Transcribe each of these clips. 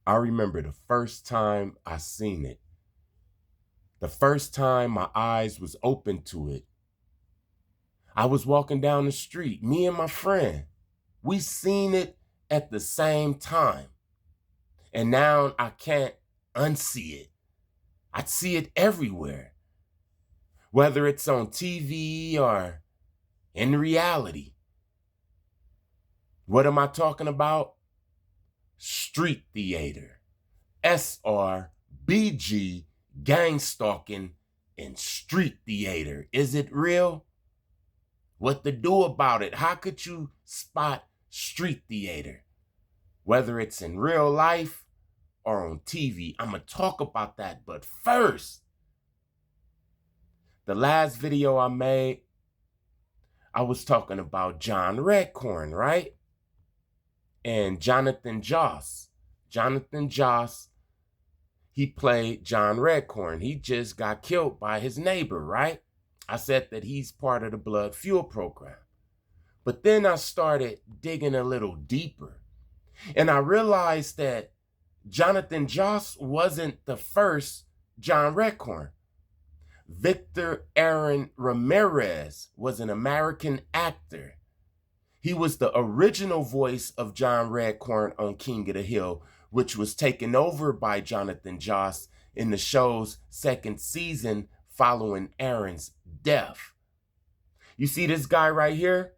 I remember the first time I seen it. The first time my eyes was open to it. I was walking down the street, me and my friend. We seen it at the same time. And now I can't unsee it. I see it everywhere, whether it's on TV or in reality. What am I talking about? Street theater, SR&BG, Gangstalking, and street theater. Is it real? What to do about it? How could you spot street theater? Whether it's in real life or on TV. I'm going to talk about that. But first, the last video I made, I was talking about John Redcorn, right? And Jonathan Joss. Jonathan Joss, he played John Redcorn. He just got killed by his neighbor, right? I said that he's part of the Blood Fuel program. But then I started digging a little deeper. And I realized that Jonathan Joss wasn't the first John Redcorn. Victor Aaron Ramirez was an American actor. He was the original voice of John Redcorn on King of the Hill, which was taken over by Jonathan Joss in the show's second season following Aaron's death. You see this guy right here?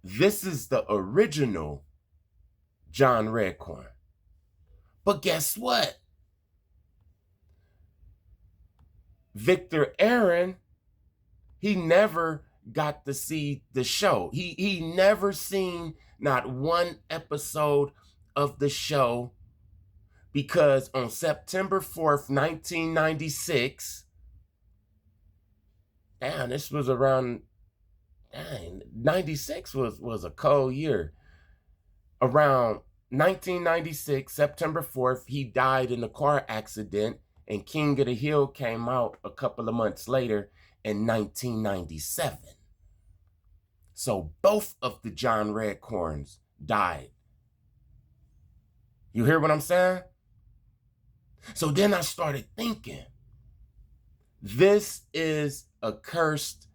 This is the original John Redcorn. But guess what? Victor Aaron, he never got to see the show. He never seen not one episode of the show, because on September 4th, 1996, this was around, 96 was a cold year. Around 1996, September 4th, he died in a car accident, and King of the Hill came out a couple of months later in 1997. So both of the John Redcorns died. You hear what I'm saying? So then I started thinking, this is a cursed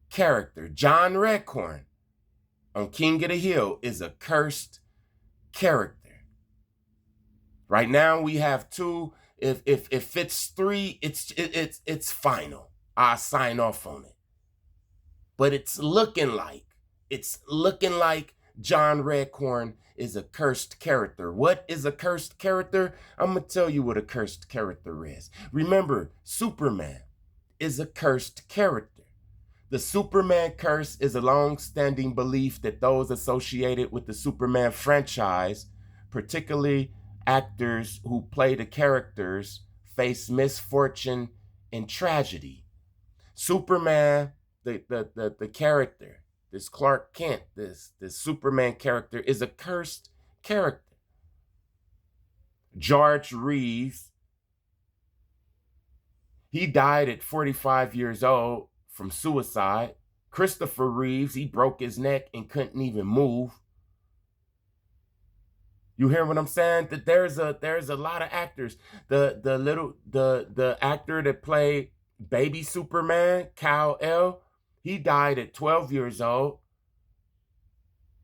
character. John Redcorn on King of the Hill is a cursed character. Right now we have two. If it's three, it's final. I sign off on it. But it's looking like John Redcorn is a cursed character. What is a cursed character? I'm going to tell you what a cursed character is. Remember, Superman is a cursed character. The Superman curse is a long-standing belief that those associated with the Superman franchise, particularly actors who play the characters, face misfortune and tragedy. Superman, the character, this Clark Kent, this Superman character, is a cursed character. George Reeves, he died at 45 years old from suicide. Christopher Reeves, he broke his neck and couldn't even move. You hear what I'm saying? That there's a lot of actors. The actor that played Baby Superman, Kal-El, he died at 12 years old.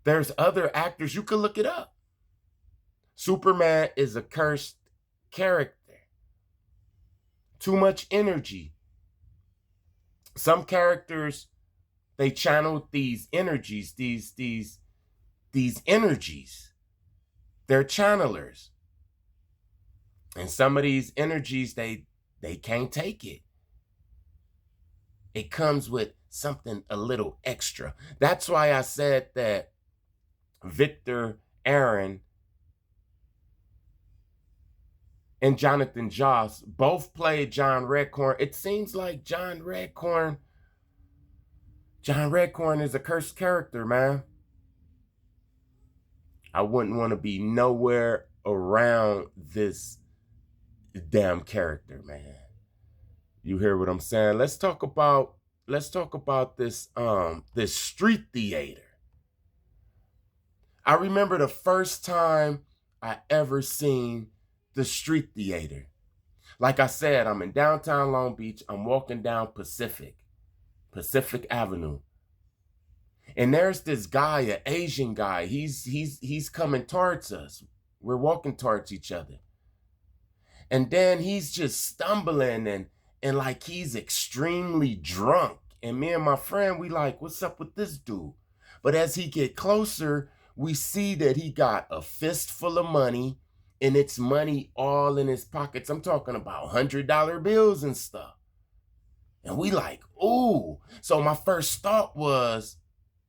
There's other actors, you can look it up. Superman is a cursed character. Too much energy. Some characters, they channel these energies, these energies. They're channelers. And some of these energies, they can't take it. It comes with something a little extra. That's why I said that Victor Aaron and Jonathan Joss both played John Redcorn. It seems like John Redcorn is a cursed character, man. I wouldn't want to be nowhere around this damn character, man. You hear what I'm saying? Let's talk about this this street theater. I remember the first time I ever seen the street theater. Like I said, I'm in downtown Long Beach. I'm walking down Pacific Avenue. And there's this guy, an Asian guy. He's coming towards us. We're walking towards each other. And then he's just stumbling and like he's extremely drunk. And me and my friend, we like, what's up with this dude? But as he get closer, we see that he got a fistful of money, and it's money all in his pockets. I'm talking about $100 bills and stuff. And we like, ooh. So my first thought was,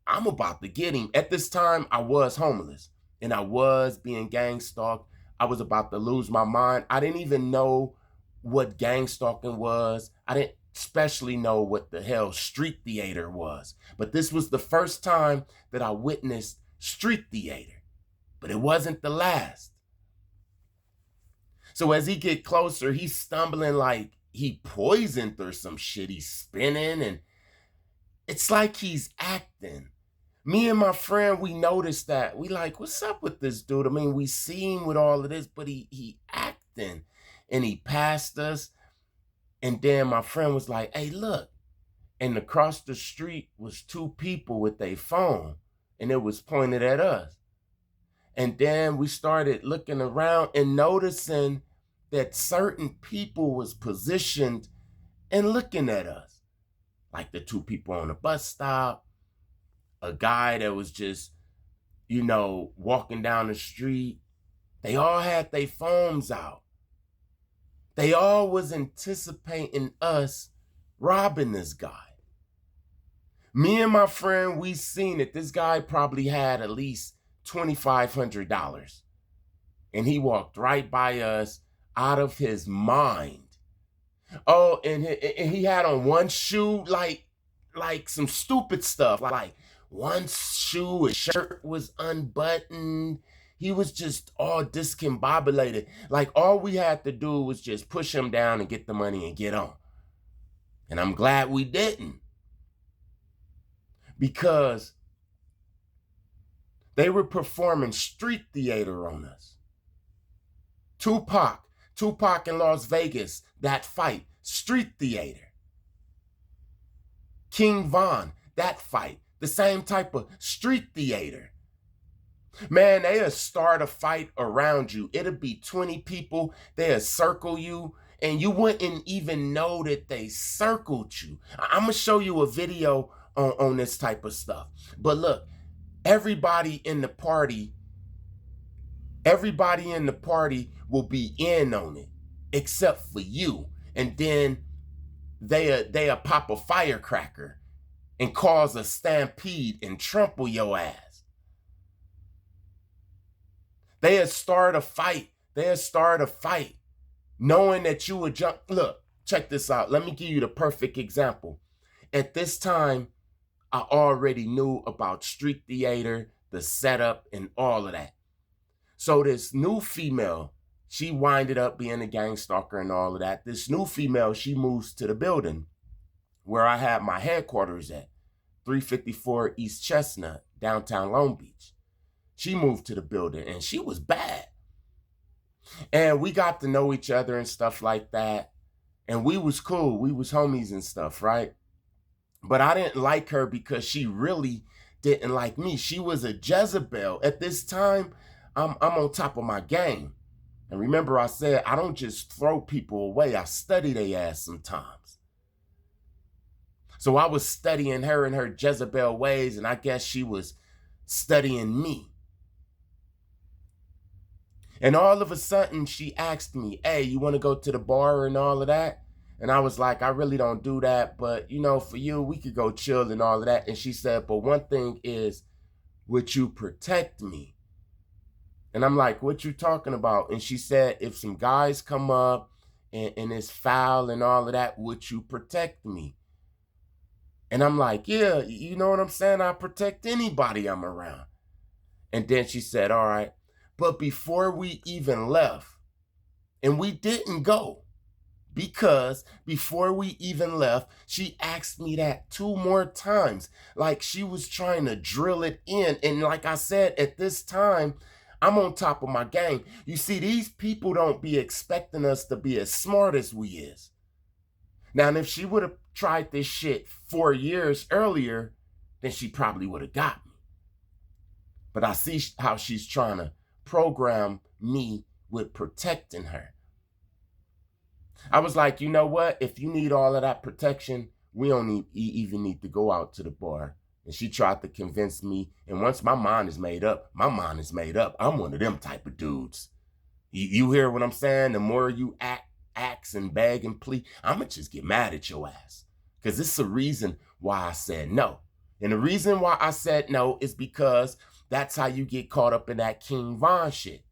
I'm about to get him. At this time, I was homeless and I was being gang stalked. I was about to lose my mind. I didn't even know what gang stalking was. I didn't especially know what the hell street theater was. But this was the first time that I witnessed street theater. But it wasn't the last. So as he get closer, he's stumbling like he poisoned or some shit. He's spinning and it's like he's acting. Me and my friend, we noticed that. We like, what's up with this dude? I mean, we see him with all of this, but he acting. And he passed us. And then my friend was like, hey, look. And across the street was two people with their phone. And it was pointed at us. And then we started looking around and noticing that certain people was positioned and looking at us. Like the two people on the bus stop. A guy that was just, walking down the street. They all had their phones out. They all was anticipating us robbing this guy. Me and my friend, we seen it. This guy probably had at least $2,500. And he walked right by us out of his mind. Oh, and he had on one shoe like some stupid stuff. Like one shoe, his shirt was unbuttoned. He was just all discombobulated. Like all we had to do was just push him down and get the money and get on. And I'm glad we didn't. Because they were performing street theater on us. Tupac in Las Vegas, that fight, street theater. King Von, that fight, the same type of street theater. Man, they'll start a fight around you. It'll be 20 people. They'll circle you, and you wouldn't even know that they circled you. I'm going to show you a video on this type of stuff. But look, everybody in the party will be in on it, except for you. And then they'll pop a firecracker and cause a stampede and trample your ass. They'll start a fight, knowing that you would jump. Look, check this out. Let me give you the perfect example. At this time, I already knew about street theater, the setup, and all of that. So this new female, she winded up being a gang stalker and all of that. This new female, she moves to the building where I had my headquarters at, 354 East Chestnut, downtown Long Beach. She moved to the building and she was bad. And we got to know each other and stuff like that. And we was cool. We was homies and stuff, right? But I didn't like her because she really didn't like me. She was a Jezebel. At this time, I'm on top of my game. And remember I said, I don't just throw people away. I study their ass sometimes. So I was studying her and her Jezebel ways, and I guess she was studying me. And all of a sudden, she asked me, hey, you want to go to the bar and all of that? And I was like, I really don't do that. But, for you, we could go chill and all of that. And she said, but one thing is, would you protect me? And I'm like, what you talking about? And she said, if some guys come up and it's foul and all of that, would you protect me? And I'm like, yeah, you know what I'm saying? I protect anybody I'm around. And then she said, all right. But before we even left, and we didn't go, because before we even left, she asked me that 2 more times. Like she was trying to drill it in. And like I said, at this time, I'm on top of my game. You see, these people don't be expecting us to be as smart as we is. Now, if she would have tried this shit 4 years earlier, then she probably would have got me. But I see how she's trying to program me with protecting her. I was like, you know what? If you need all of that protection, we don't even need to go out to the bar. And she tried to convince me. And once my mind is made up, my mind is made up. I'm one of them type of dudes. You hear what I'm saying? The more you ask and beg and plead, I'm going to just get mad at your ass. Because it's the reason why I said no. And the reason why I said no is because that's how you get caught up in that King Von shit.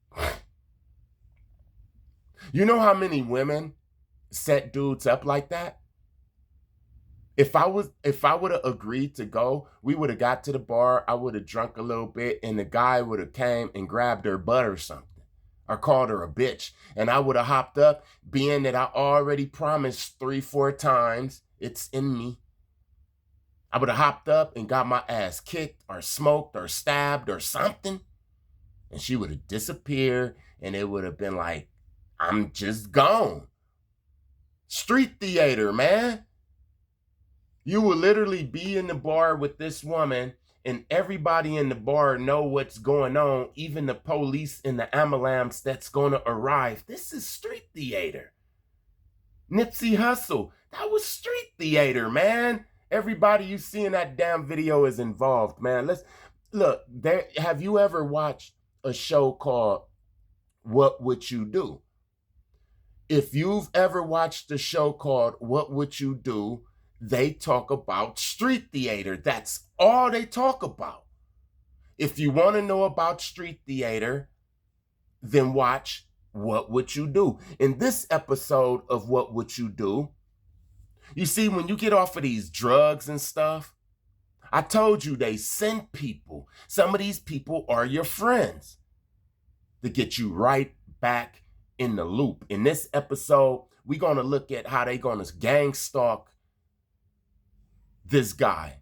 You know how many women set dudes up like that? If I would have agreed to go, we would have got to the bar, I would have drunk a little bit, and the guy would have came and grabbed her butt or something, or called her a bitch, and I would have hopped up, being that I already promised 3-4 times, it's in me. I would have hopped up and got my ass kicked or smoked or stabbed or something, and she would have disappeared, and it would have been like, I'm just gone. Street theater, man. You will literally be in the bar with this woman and everybody in the bar know what's going on, even the police and the ambulance that's going to arrive. This is street theater. Nipsey Hussle, that was street theater, man. Everybody you see in that damn video is involved, man. Look, have you ever watched a show called What Would You Do? If you've ever watched a show called What Would You Do, they talk about street theater. That's all they talk about. If you want to know about street theater, then watch What Would You Do? In this episode of What Would You Do, you see, when you get off of these drugs and stuff, I told you they send people. Some of these people are your friends to get you right back in the loop. In this episode, we're going to look at how they're going to gang stalk this guy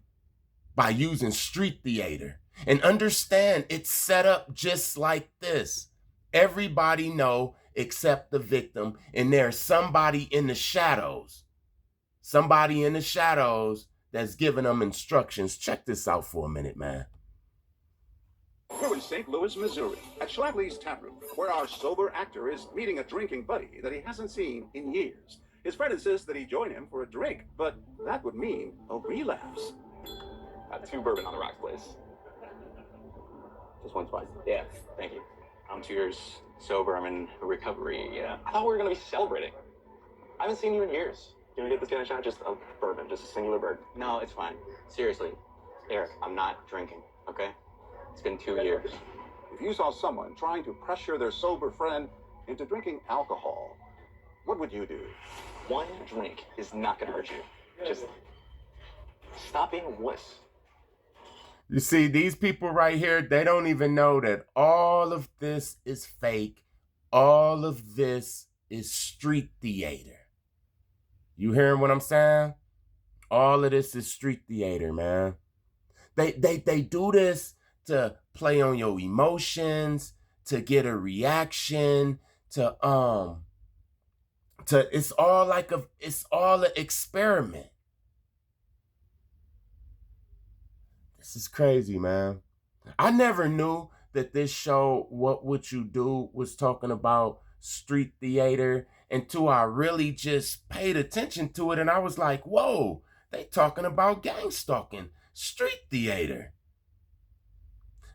by using street theater. And understand, it's set up just like this. Everybody know except the victim, and there's somebody in the shadows. Somebody in the shadows that's giving them instructions. Check this out for a minute, man. We're in St. Louis, Missouri, at Schlafly's Tap Room, where our sober actor is meeting a drinking buddy that he hasn't seen in years. His friend insists that he join him for a drink, but that would mean a relapse. 2 bourbon on the rocks, please. Just 1 spice. Yeah, thank you. I'm 2 years sober. I'm in recovery. Yeah. I thought we were going to be celebrating. I haven't seen you in years. Can we get this guy a shot? Just a bourbon, just a singular bourbon. No, it's fine. Seriously, Eric, I'm not drinking, okay? It's been 2 years. If you saw someone trying to pressure their sober friend into drinking alcohol, what would you do? 1 drink is not going to hurt you. Just stop being a wuss. You see, these people right here, they don't even know that all of this is fake. All of this is street theater. You hearing what I'm saying? All of this is street theater, man. They do this to play on your emotions, to get a reaction, it's all an experiment. This is crazy, man. I never knew that this show, What Would You Do, was talking about street theater until I really just paid attention to it, and I was like, whoa, they talking about gangstalking, street theater.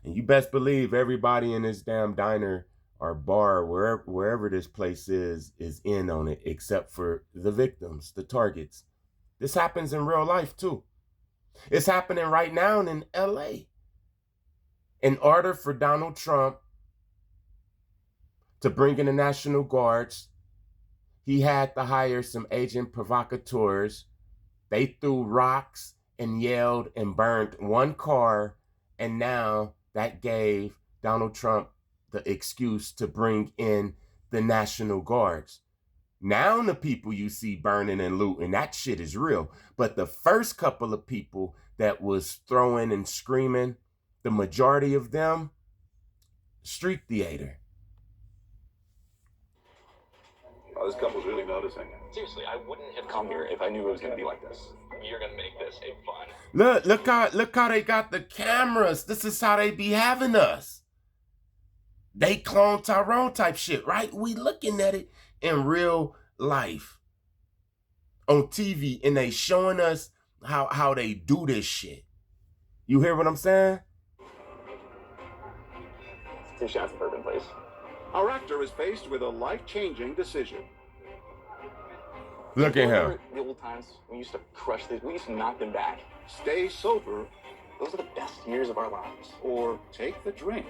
And you best believe everybody in this damn diner or bar, wherever this place is in on it, except for the victims, the targets. This happens in real life too. It's happening right now in LA. In order for Donald Trump to bring in the National Guards, he had to hire some agent provocateurs. They threw rocks and yelled and burned 1 car, and now that gave Donald Trump the excuse to bring in the National Guards. Now the people you see burning and looting, that shit is real. But the first couple of people that was throwing and screaming, the majority of them, street theater. Oh, this couple's really noticing. Seriously, I wouldn't have come here if I knew it was going to be like this. You're going to make this a fun. Look how they got the cameras. This is how they be having us. They clone Tyrone type shit, right? We looking at it in real life on TV, and they showing us how they do this shit. You hear what I'm saying? 2 shots of bourbon, please. Our actor is faced with a life-changing decision. Look at him. Remember the old times we used to crush these, we used to knock them back. Stay sober Those are the best years of our lives. or take the drink.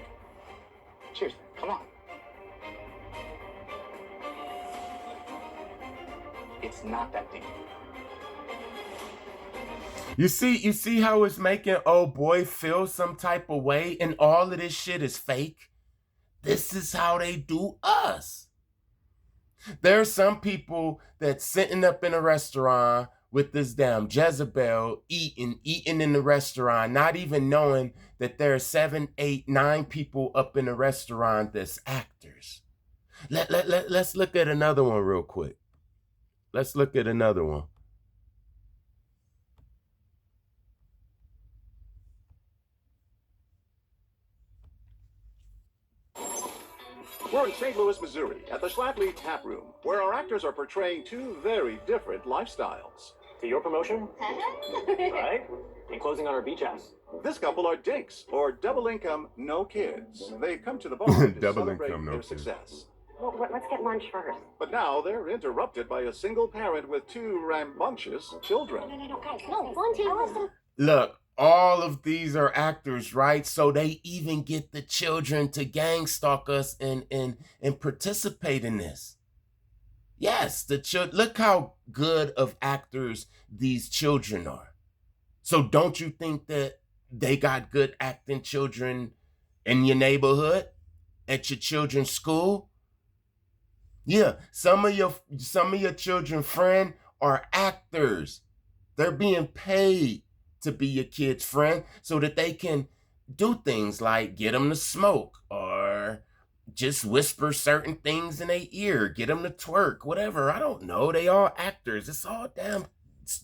Cheers, come on. It's not that deep. You see how it's making old boy feel some type of way, and all of this shit is fake? This is how they do us. There are some people that's sitting up in a restaurant with this damn Jezebel eating in the restaurant, not even knowing that there are 7, 8, 9 people up in the restaurant that's actors. Let's look at another one real quick. Let's look at another one. We're in St. Louis, Missouri, at the Schlafly Tap Room, where our actors are portraying 2 very different lifestyles. To your promotion? Right? And closing on our beach house. This couple are dinks, or double income, no kids. They've come to the bar to Double celebrate income, no their kids. success. Well, let's get lunch first. But now they're interrupted by a single parent with 2 rambunctious children. No, guys, no, one table. Look, all of these are actors, right? So they even get the children to gang stalk us and participate in this. Yes, look how good of actors these children are. So don't you think that they got good acting children in your neighborhood, at your children's school? Yeah, some of your children's friend are actors. They're being paid to be your kid's friend so that they can do things like get them to smoke or just whisper certain things in their ear, get them to twerk, whatever. I don't know. They all actors. It's all damn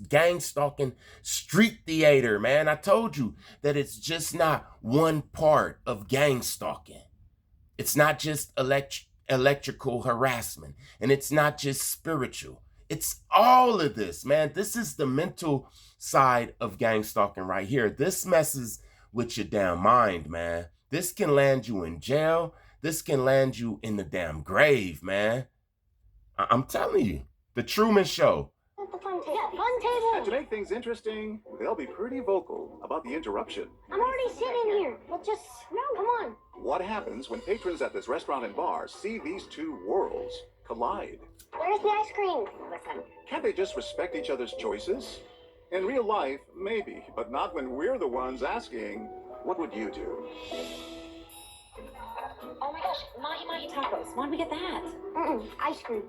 gang stalking street theater, man. I told you that it's just not one part of gang stalking. It's not just electrical harassment, and it's not just spiritual. It's all of this, man. This is the mental side of gang stalking right here. This messes with your damn mind, man. This can land you in jail. This can land you in the damn grave, man. I'm telling you, the Truman Show. The fun table. Yeah, fun table. And to make things interesting, they'll be pretty vocal about the interruption. I'm already sitting here. Well, just, no, come on. What happens when patrons at this restaurant and bar see these 2 worlds collide? Where's the ice cream? Listen. Can't they just respect each other's choices? In real life, maybe, but not when we're the ones asking, what would you do? Oh my gosh, mahi tacos. Why don't we get that? Ice cream.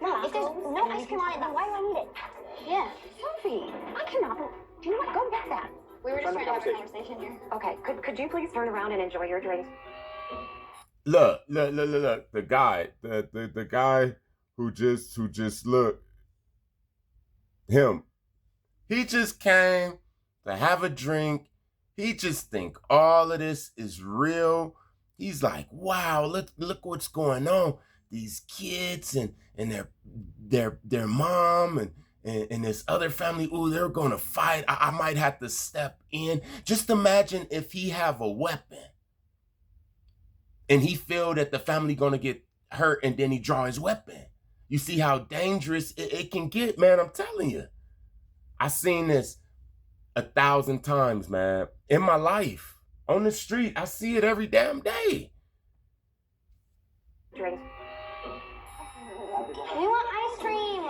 No, if there's no ice cream on it, then why do I need it? Yeah. Sophie, I cannot. Do you know what? Go get that. We were just trying to have a conversation here. Okay, could you please turn around and enjoy your drink? Look. The guy who just look. Him. He just came to have a drink. He just think all of this is real. He's like, wow, look what's going on. These kids and their mom and this other family, ooh, they're gonna fight. I might have to step in. Just imagine if he have a weapon and he feel that the family gonna get hurt and then he draw his weapon. You see how dangerous it can get, man. I'm telling you. I seen this 1,000 times, man. In my life. On the street. I see it every damn day. Drink. We want ice cream.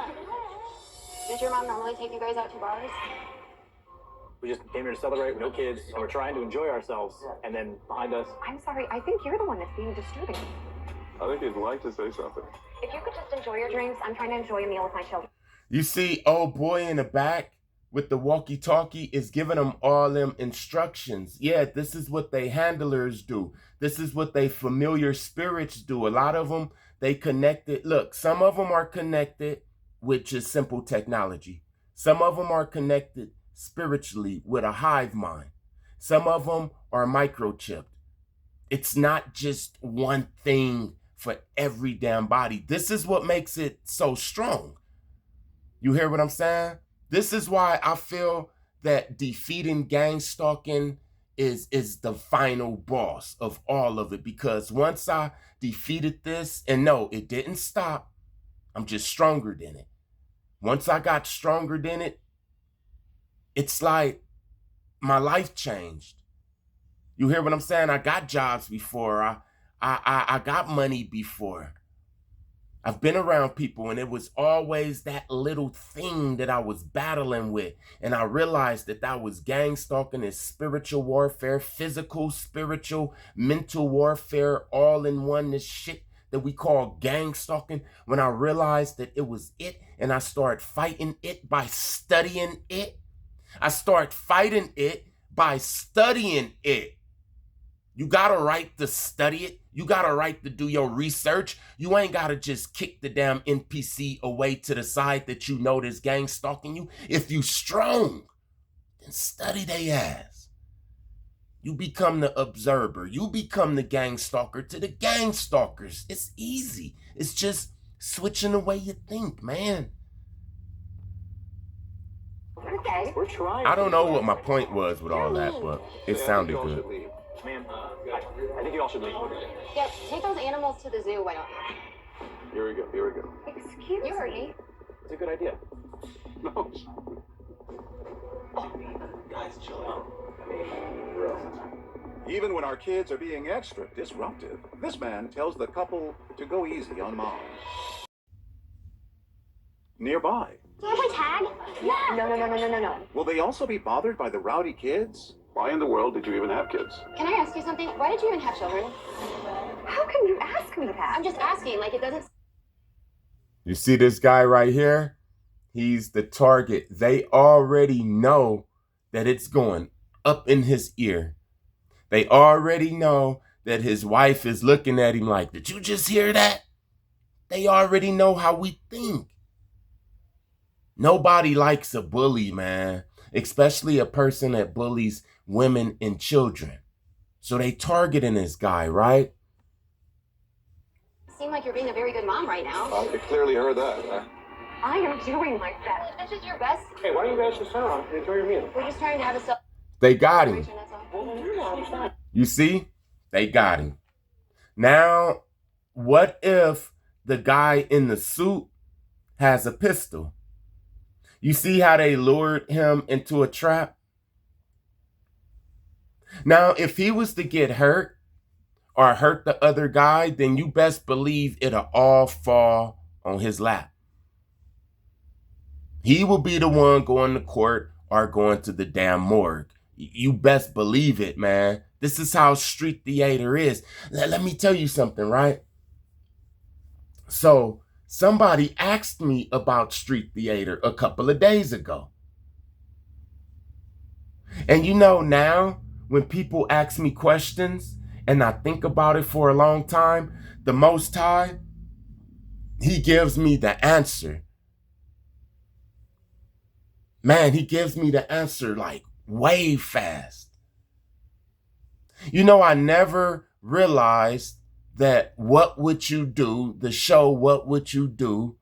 Does your mom normally take you guys out to bars? We just came here to celebrate, no kids, and we're trying to enjoy ourselves. And then behind us, I'm sorry, I think you're the one that's being disturbing. I think he'd like to say something. If you could just enjoy your drinks, I'm trying to enjoy a meal with my children. You see old boy in the back with the walkie-talkie is giving them all them instructions. Yeah, this is what they handlers do. This is what they familiar spirits do. A lot of them, they connected. Look, some of them are connected with just simple technology. Some of them are connected spiritually with a hive mind. Some of them are microchipped. It's not just one thing for every damn body. This is what makes it so strong. You hear what I'm saying? This is why I feel that defeating Gangstalking is the final boss of all of it. Because once I defeated this, and no, it didn't stop. I'm just stronger than it. Once I got stronger than it, it's like my life changed. You hear what I'm saying? I got jobs before. I got money before. I've been around people, and it was always that little thing that I was battling with. And I realized that that was gangstalking is spiritual warfare, physical, spiritual, mental warfare, all in one, this shit that we call gangstalking. When I realized that it was it, and I started fighting it by studying it. I start fighting it by studying it. You got a right to study it. You got a right to do your research. You ain't got to just kick the damn NPC away to the side that you know this gang stalking you. If you strong, then study they ass. You become the observer. You become the gang stalker to the gang stalkers. It's easy. It's just switching the way you think, man. Okay. We're trying. I don't know what my point was with all that, but it sounded good. Ma'am, I think you all should leave. Yeah, take those animals to the zoo, why don't you? Here we go, here we go. Excuse You heard me. It's a good idea. No. Guys, chill out. Even when our kids are being extra disruptive, this man tells the couple to go easy on mom. Nearby, Can't we tag? No. will they also be bothered by the rowdy kids? Why in the world did you even have kids? Can I ask you something? Why did you even have children? How can you ask me that? I'm just asking, like it doesn't... You see this guy right here? He's the target. They already know that it's going up in his ear. They already know that his wife is looking at him like, did you just hear that? They already know how we think. Nobody likes a bully, man, especially a person that bullies women and children. So they targeting this guy, right? Seem like you're being a very good mom right now. I clearly heard that. I am doing my best. This is your best. Hey, why don't you guys just sit down? Enjoy your meal. We're just trying to have a They got him. celebration, that's all. You see? They got him. Now, what if the guy in the suit has a pistol? You see how they lured him into a trap? Now, if he was to get hurt or hurt the other guy, then you best believe it'll all fall on his lap. He will be the one going to court or going to the damn morgue. You best believe it, man. This is how street theater is. Let me tell you something, right? So, somebody asked me about street theater a couple of days ago. And you know now, when people ask me questions and I think about it for a long time, the Most High, he gives me the answer. Man, he gives me the answer like way fast. You know, I never realized that What Would You Do, the show What Would You Do,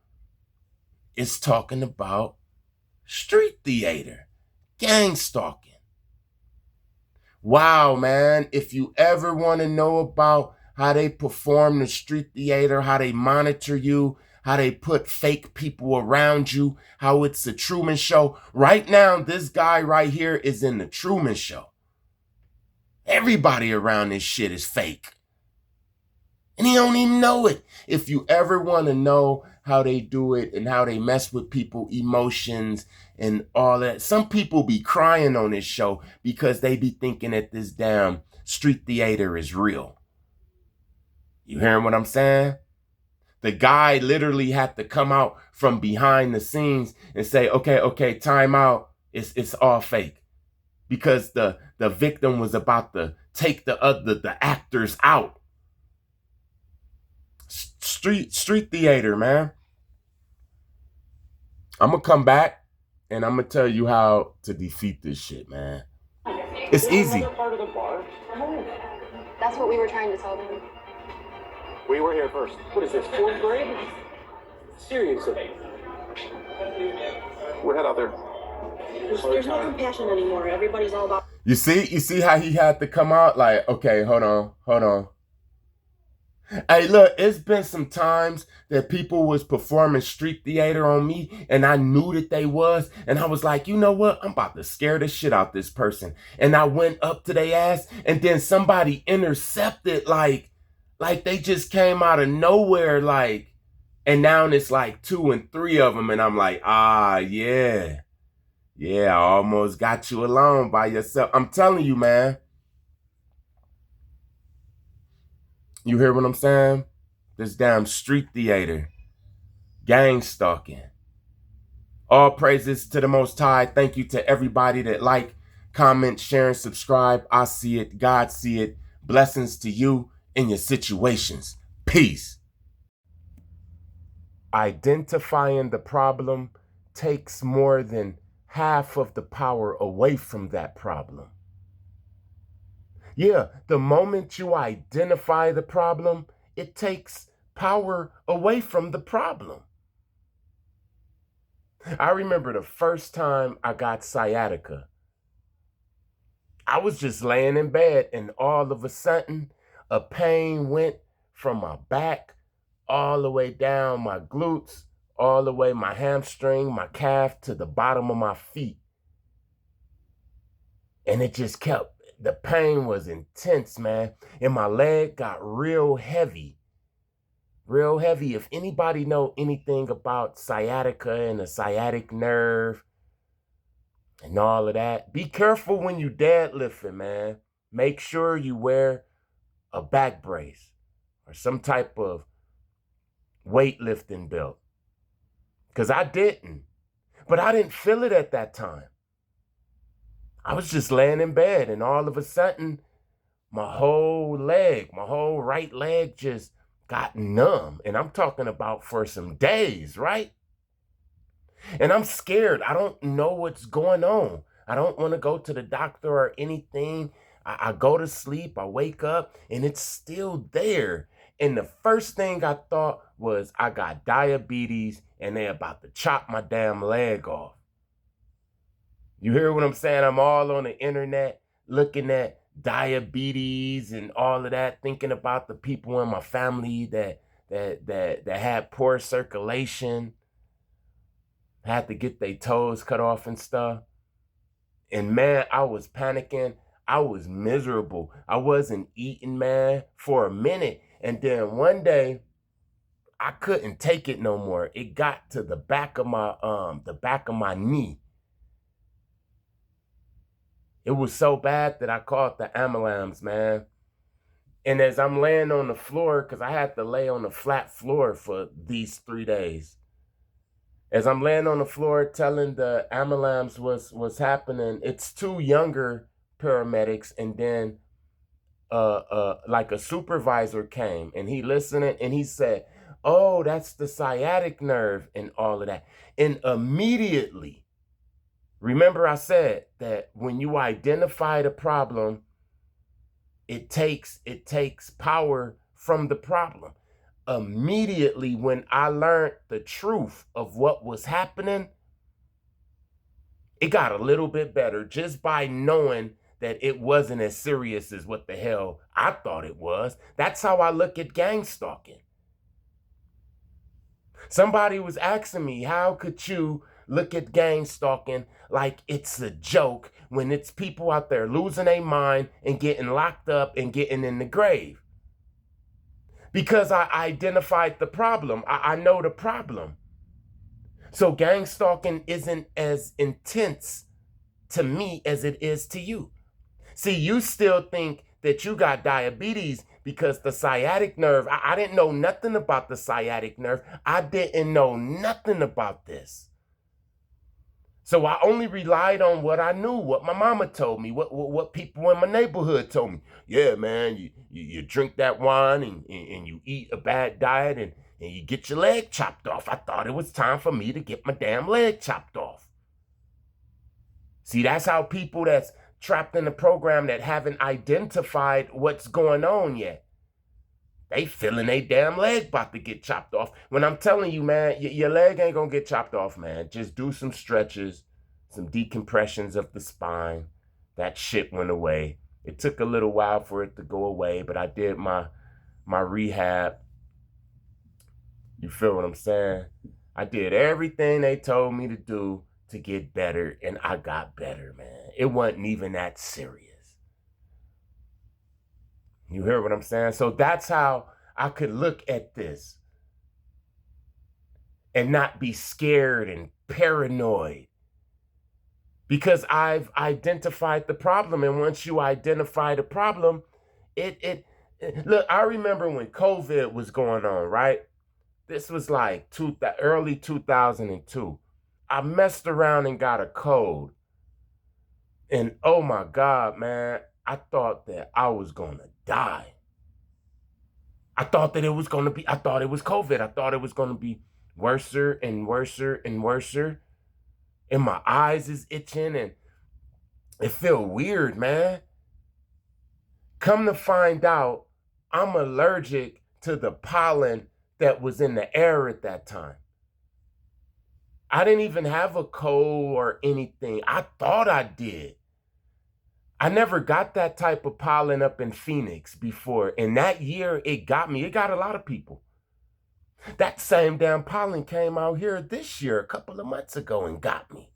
is talking about street theater, gang stalking. Wow, man, if you ever want to know about how they perform the street theater, how they monitor you, how they put fake people around you, how it's a Truman Show. Right now, this guy right here is in the Truman Show. Everybody around this shit is fake. And he don't even know it. If you ever want to know how they do it and how they mess with people's emotions and all that, some people be crying on this show because they be thinking that this damn street theater is real. You hearing what I'm saying? The guy literally had to come out from behind the scenes and say, okay, time out. It's all fake because the victim was about to take the actors out. Street theater, man. I'm gonna come back and I'm gonna tell you how to defeat this shit, man. It's easy. Part of the bar. That's what we were trying to tell them. We were here first. What is this, 4th grade? Seriously. We'll head out there. There's no compassion anymore. Everybody's all about. You see how he had to come out like, okay, hold on. Hey, look, it's been some times that people was performing street theater on me and I knew that they was. And I was like, you know what? I'm about to scare the shit out this person. And I went up to their ass and then somebody intercepted like they just came out of nowhere like, and now it's like 2 and 3 of them. And I'm like, yeah, I almost got you alone by yourself. I'm telling you, man. You hear what I'm saying? This damn street theater. Gangstalking. All praises to the Most High. Thank you to everybody that like, comment, share, and subscribe. I see it. God see it. Blessings to you in your situations. Peace. Identifying the problem takes more than half of the power away from that problem. Yeah, the moment you identify the problem, it takes power away from the problem. I remember the first time I got sciatica. I was just laying in bed and all of a sudden, a pain went from my back all the way down my glutes, all the way my hamstring, my calf to the bottom of my feet. And it just kept. The pain was intense, man. And my leg got real heavy. Real heavy. If anybody know anything about sciatica and the sciatic nerve and all of that, be careful when you deadlifting, man. Make sure you wear a back brace or some type of weightlifting belt. Because I didn't. But I didn't feel it at that time. I was just laying in bed and all of a sudden, my whole right leg just got numb. And I'm talking about for some days, right? And I'm scared. I don't know what's going on. I don't want to go to the doctor or anything. I go to sleep, I wake up, and it's still there. And the first thing I thought was I got diabetes and they're about to chop my damn leg off. You hear what I'm saying? I'm all on the internet looking at diabetes and all of that, thinking about the people in my family that had poor circulation, had to get their toes cut off and stuff. And man, I was panicking. I was miserable. I wasn't eating, man, for a minute. And then one day, I couldn't take it no more. It got to the back of my knee. It was so bad that I called the ambulance, man. And as I'm laying on the floor, because I had to lay on the flat floor for these 3 days. As I'm laying on the floor telling the ambulance what's happening, it's 2 younger paramedics, and then like a supervisor came and he listened and he said, oh, that's the sciatic nerve and all of that. And immediately, remember I said that when you identify the problem, it takes power from the problem. Immediately when I learned the truth of what was happening, it got a little bit better just by knowing that it wasn't as serious as what the hell I thought it was. That's how I look at gangstalking. Somebody was asking me, how could you look at gangstalking like it's a joke when it's people out there losing their mind and getting locked up and getting in the grave? Because I identified the problem. I know the problem. So gangstalking isn't as intense to me as it is to you. See, you still think that you got diabetes because the sciatic nerve, I didn't know nothing about the sciatic nerve. I didn't know nothing about this. So I only relied on what I knew, what my mama told me, what people in my neighborhood told me. Yeah, man, you drink that wine and you eat a bad diet and you get your leg chopped off. I thought it was time for me to get my damn leg chopped off. See, that's how people that's trapped in the program that haven't identified what's going on yet. They feeling they damn leg about to get chopped off. When I'm telling you, man, your leg ain't gonna get chopped off, man. Just do some stretches, some decompressions of the spine. That shit went away. It took a little while for it to go away, but I did my rehab. You feel what I'm saying? I did everything they told me to do to get better, and I got better, man. It wasn't even that serious. You hear what I'm saying? So that's how I could look at this and not be scared and paranoid, because I've identified the problem. And once you identify the problem, look, I remember when COVID was going on, right? This was like early 2002. I messed around and got a cold. And oh my God, man, I thought that I was going to die. I thought it was COVID. I thought it was going to be worser and worser and worser. And my eyes is itching and it felt weird, man. Come to find out, I'm allergic to the pollen that was in the air at that time. I didn't even have a cold or anything. I thought I did. I never got that type of pollen up in Phoenix before. And that year, it got me. It got a lot of people. That same damn pollen came out here this year, a couple of months ago, and got me.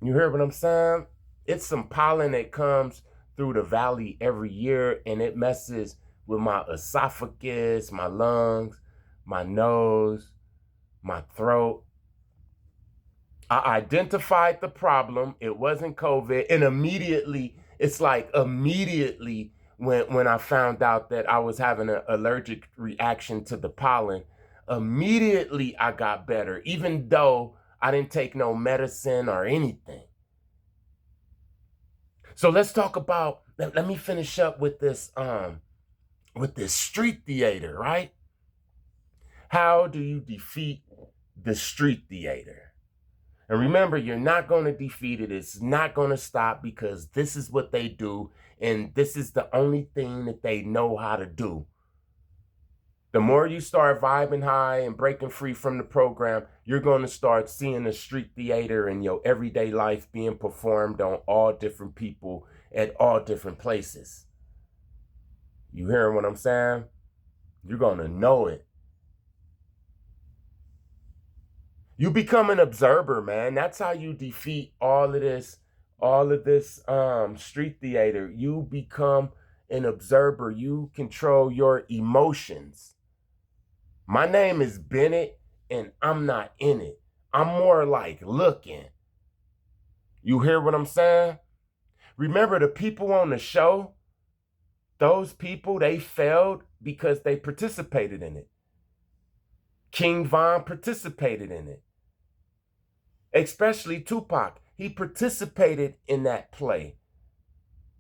You hear what I'm saying? It's some pollen that comes through the valley every year, and it messes with my esophagus, my lungs, my nose, my throat. I identified the problem. It wasn't COVID. And immediately when I found out that I was having an allergic reaction to the pollen, immediately I got better, even though I didn't take no medicine or anything. So let's talk about, let me finish up with this street theater, right? How do you defeat the street theater? And remember, you're not going to defeat it. It's not going to stop, because this is what they do. And this is the only thing that they know how to do. The more you start vibing high and breaking free from the program, you're going to start seeing the street theater in your everyday life being performed on all different people at all different places. You hearing what I'm saying? You're going to know it. You become an observer, man. That's how you defeat all of this street theater. You become an observer. You control your emotions. My name is Bennett, and I'm not in it. I'm more like looking. You hear what I'm saying? Remember, the people on the show, those people, they failed because they participated in it. King Von participated in it. Especially Tupac. He participated in that play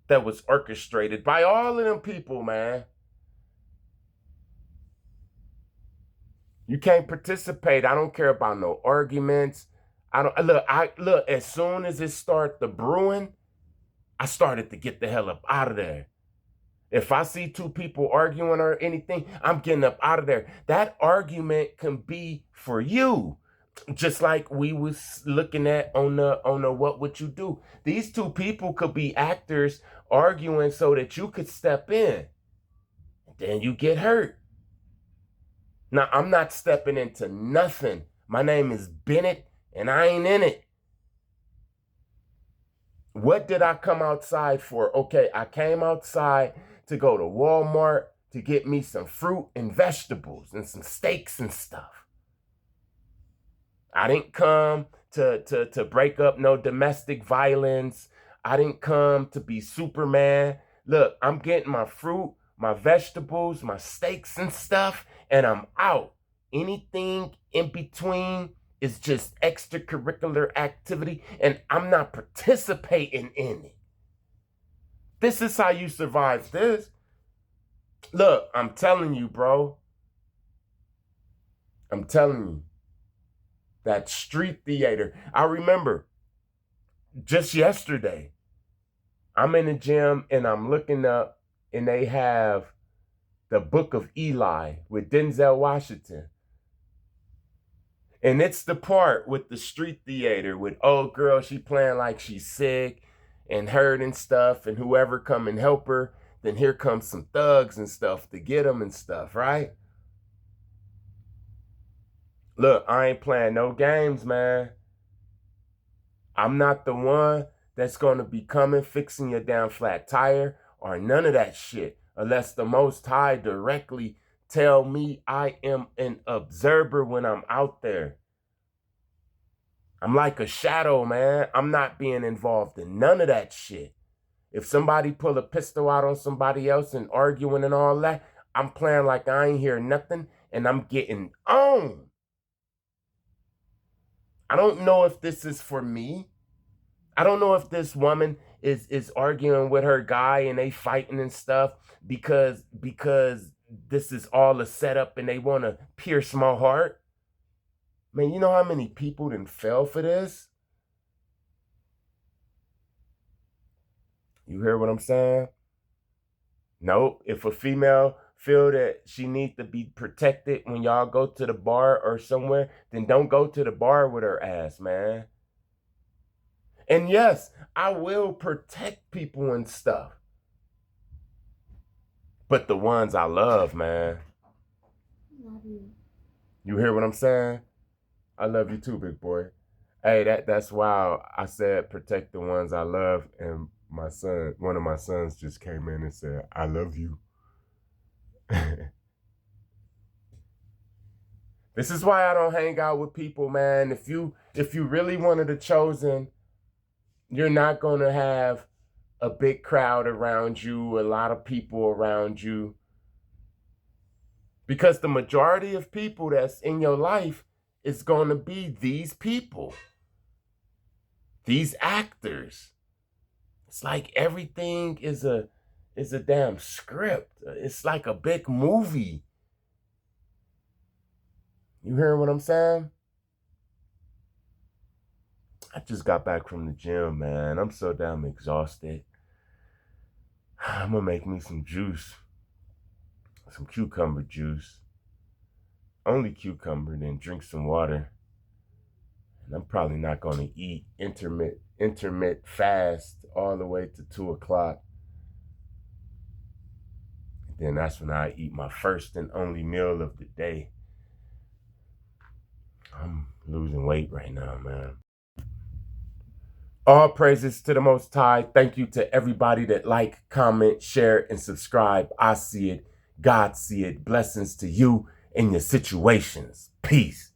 that was orchestrated by all of them people, man. You can't participate. I don't care about no arguments. Look, as soon as it started the brewing, I started to get the hell up out of there. If I see two people arguing or anything, I'm getting up out of there. That argument can be for you. Just like we was looking at on the What Would You Do? These two people could be actors arguing so that you could step in. Then you get hurt. Now, I'm not stepping into nothing. My name is Bennett, and I ain't in it. What did I come outside for? Okay, I came outside to go to Walmart to get me some fruit and vegetables and some steaks and stuff. I didn't come to break up no domestic violence. I didn't come to be Superman. Look, I'm getting my fruit, my vegetables, my steaks and stuff, and I'm out. Anything in between is just extracurricular activity and I'm not participating in it. This is how you survive this. Look, I'm telling you, bro. I'm telling you. That street theater. I remember just yesterday, I'm in the gym and I'm looking up and they have the Book of Eli with Denzel Washington. And it's the part with the street theater with old girl, she playing like she's sick and hurt and stuff, and whoever come and help her, then here comes some thugs and stuff to get them and stuff, right? Look, I ain't playing no games, man. I'm not the one that's going to be coming, fixing your damn flat tire or none of that shit, unless the Most High directly tell me I am an observer when I'm out there. I'm like a shadow, man. I'm not being involved in none of that shit. If somebody pull a pistol out on somebody else and arguing and all that, I'm playing like I ain't hear nothing and I'm getting on. I don't know if this is for me. I don't know if this woman is arguing with her guy and they fighting and stuff because this is all a setup and they want to pierce my heart. Man, you know how many people done fell for this? You hear what I'm saying? Nope. If a female feel that she needs to be protected when y'all go to the bar or somewhere, then don't go to the bar with her ass, man. And yes, I will protect people and stuff. But the ones I love, man. Love you. You hear what I'm saying? I love you too, big boy. Hey, that's why I said protect the ones I love. And my son, one of my sons just came in and said, I love you. This is why I don't hang out with people, man. If you really wanted the chosen, you're not going to have a big crowd around you, a lot of people around you. Because the majority of people that's in your life is going to be these people. These actors. It's like everything is a damn script. It's like a big movie. You hear what I'm saying? I just got back from the gym, man. I'm so damn exhausted. I'm gonna make me some juice. Some cucumber juice. Only cucumber, then drink some water. And I'm probably not gonna eat intermittent fast all the way to 2 o'clock. Then that's when I eat my first and only meal of the day. I'm losing weight right now, man. All praises to the Most High. Thank you to everybody that like, comment, share, and subscribe. I see it. God see it. Blessings to you and your situations. Peace.